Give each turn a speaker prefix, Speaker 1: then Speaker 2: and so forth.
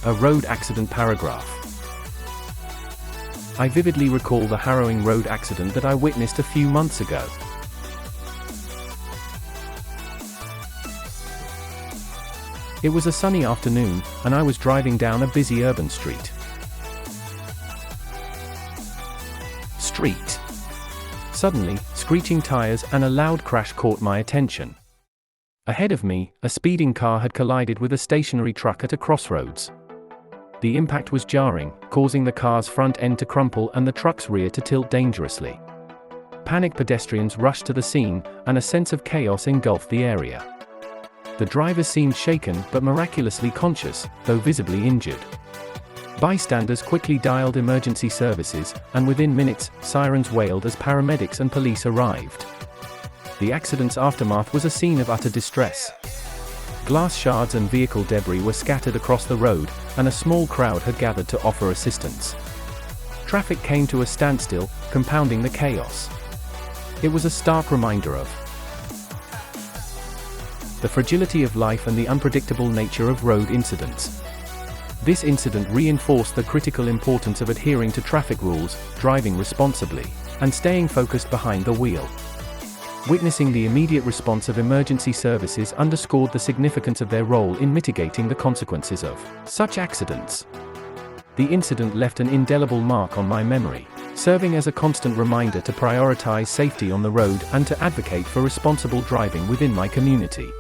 Speaker 1: A road accident paragraph. I vividly recall the harrowing road accident that I witnessed a few months ago. It was a sunny afternoon, and I was driving down a busy urban street. Suddenly, screeching tires and a loud crash caught my attention. Ahead of me, a speeding car had collided with a stationary truck at a crossroads. The impact was jarring, causing the car's front end to crumple and the truck's rear to tilt dangerously. Panicked pedestrians rushed to the scene, and a sense of chaos engulfed the area. The driver seemed shaken but miraculously conscious, though visibly injured. Bystanders quickly dialed emergency services, and within minutes, sirens wailed as paramedics and police arrived. The accident's aftermath was a scene of utter distress. Glass shards and vehicle debris were scattered across the road, and a small crowd had gathered to offer assistance. Traffic came to a standstill, compounding the chaos. It was a stark reminder of the fragility of life and the unpredictable nature of road incidents. This incident reinforced the critical importance of adhering to traffic rules, driving responsibly, and staying focused behind the wheel. Witnessing the immediate response of emergency services underscored the significance of their role in mitigating the consequences of such accidents. The incident left an indelible mark on my memory, serving as a constant reminder to prioritize safety on the road and to advocate for responsible driving within my community.